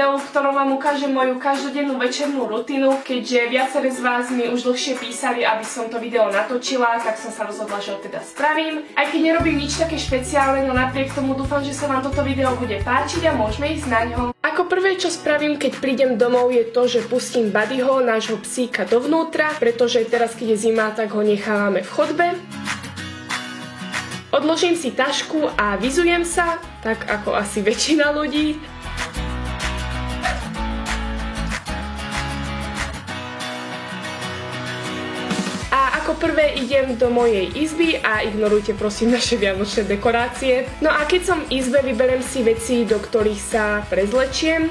videu, v ktorom vám ukážem moju každodennú večernú rutinu, keďže viacerí z vás mi už dlhšie písali, aby som to video natočila, tak som sa rozhodla, že ho teda spravím. Aj keď nerobím nič také špeciálne, no napriek tomu dúfam, že sa vám toto video bude páčiť a môžeme ísť na ňo. Ako prvé, čo spravím, keď prídem domov, je to, že pustím Buddyho, nášho psíka, dovnútra, pretože teraz, keď je zima, tak ho nechávame v chodbe. Odložím si tašku a vyzujem sa, tak ako asi väčšina ľudí. A ako prvé idem do mojej izby a ignorujte prosím naše vianočné dekorácie. No a keď som v izbe, vyberem si veci, do ktorých sa prezlečiem.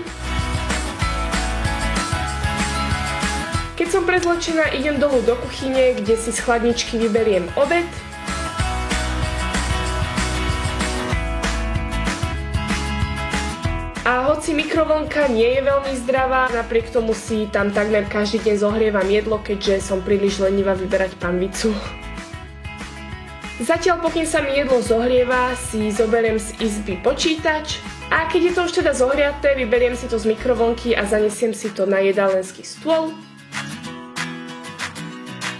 Keď som prezlečená, idem dolu do kuchyne, kde si z chladničky vyberiem obed. A hoci mikrovlnka nie je veľmi zdravá, napriek tomu si tam takmer každý deň zohrievam jedlo, keďže som príliš lenivá vyberať panvicu. Zatiaľ, pokým sa mi jedlo zohrieva, si zoberiem z izby počítač a keď je to už teda zohriaté, vyberiem si to z mikrovlnky a zanesiem si to na jedálenský stôl.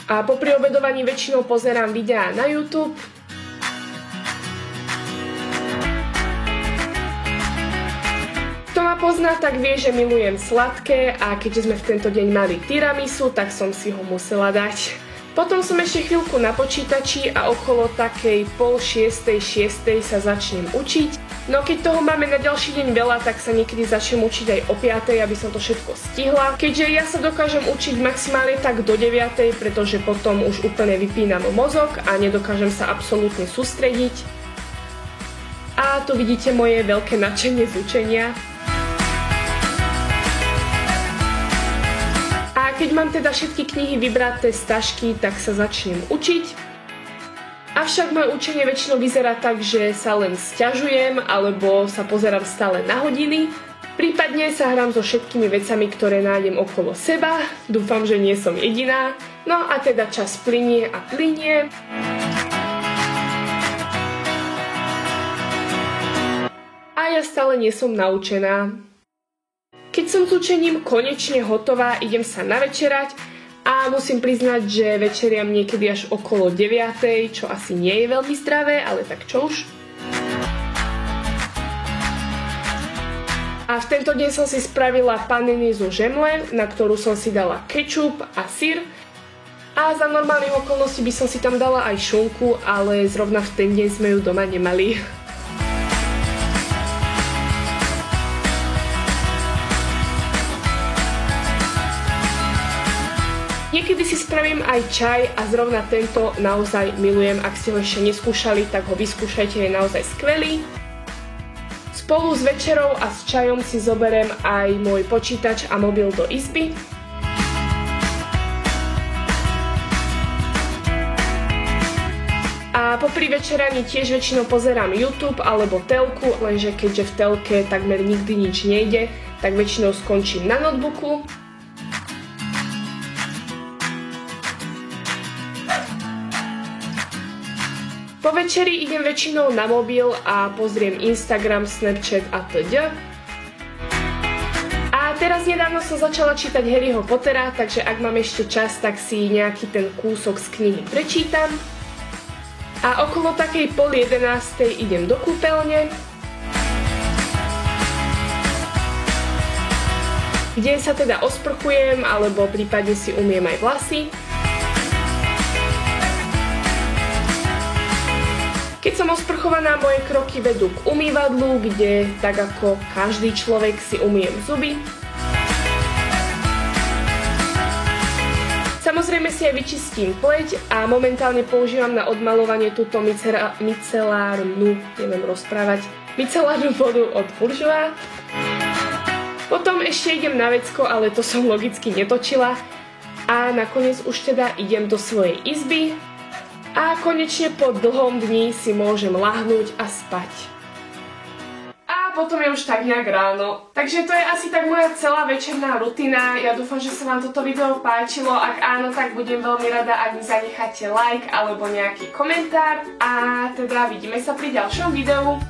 A popri obedovaní väčšinou pozerám videá na YouTube. Kto ma pozná, tak vie, že milujem sladké a keďže sme v tento deň mali tiramisu, tak som si ho musela dať. Potom som ešte chvíľku na počítači a okolo takej 5:30–6:00 sa začnem učiť. No keď toho máme na ďalší deň veľa, tak sa niekedy začnem učiť aj o 5:00, aby som to všetko stihla. Keďže ja sa dokážem učiť maximálne tak do 9:00, pretože potom už úplne vypínam mozog a nedokážem sa absolútne sústrediť. A tu vidíte moje veľké nadšenie z učenia. Keď mám teda všetky knihy vybraté z tašky, tak sa začnem učiť. Avšak moje učenie väčšinou vyzerá tak, že sa len sťažujem alebo sa pozerám stále na hodiny. Prípadne sa hrám so všetkými vecami, ktoré nájdem okolo seba. Dúfam, že nie som jediná. No a teda čas plynie a plynie. A ja stále nie som naučená. Keď som s učením konečne hotová, idem sa navečerať a musím priznať, že večeriam niekedy až okolo 9:00, čo asi nie je veľmi zdravé, ale tak čo už. A v tento deň som si spravila paniny zo žemle, na ktorú som si dala kečup a syr. A za normálnych okolností by som si tam dala aj šunku, ale zrovna v ten deň sme ju doma nemali. Niekedy si spravím aj čaj a zrovna tento naozaj milujem. Ak ste ho ešte neskúšali, tak ho vyskúšajte, je naozaj skvelý. Spolu s večerou a s čajom si zoberiem aj môj počítač a mobil do izby. A popri večeraní tiež väčšinou pozerám YouTube alebo telku, lenže keďže v telke takmer nikdy nič nejde, tak väčšinou skončím na notebooku. Po večeri idem väčšinou na mobil a pozriem Instagram, Snapchat a td. A teraz nedávno som začala čítať Harryho Pottera, takže ak mám ešte čas, tak si nejaký ten kúsok z knihy prečítam. A okolo takej 10:30 idem do kúpeľne, kde sa teda osprchujem, alebo prípadne si umyjem aj vlasy. Keď som osprchovaná, moje kroky vedú k umývadlu, kde tak ako každý človek si umyjem zuby. Samozrejme si aj vyčistím pleť a momentálne používam na odmaľovanie túto micelárnu vodu od Bourjois. Potom ešte idem na vecko, ale to som logicky netočila. A nakoniec už teda idem do svojej izby. A konečne po dlhom dni si môžem ľahnúť a spať. A potom je už tak nejak ráno. Takže to je asi tak moja celá večerná rutina. Ja dúfam, že sa vám toto video páčilo. Ak áno, tak budem veľmi rada, ak mi zanecháte like alebo nejaký komentár. A teda vidíme sa pri ďalšom videu.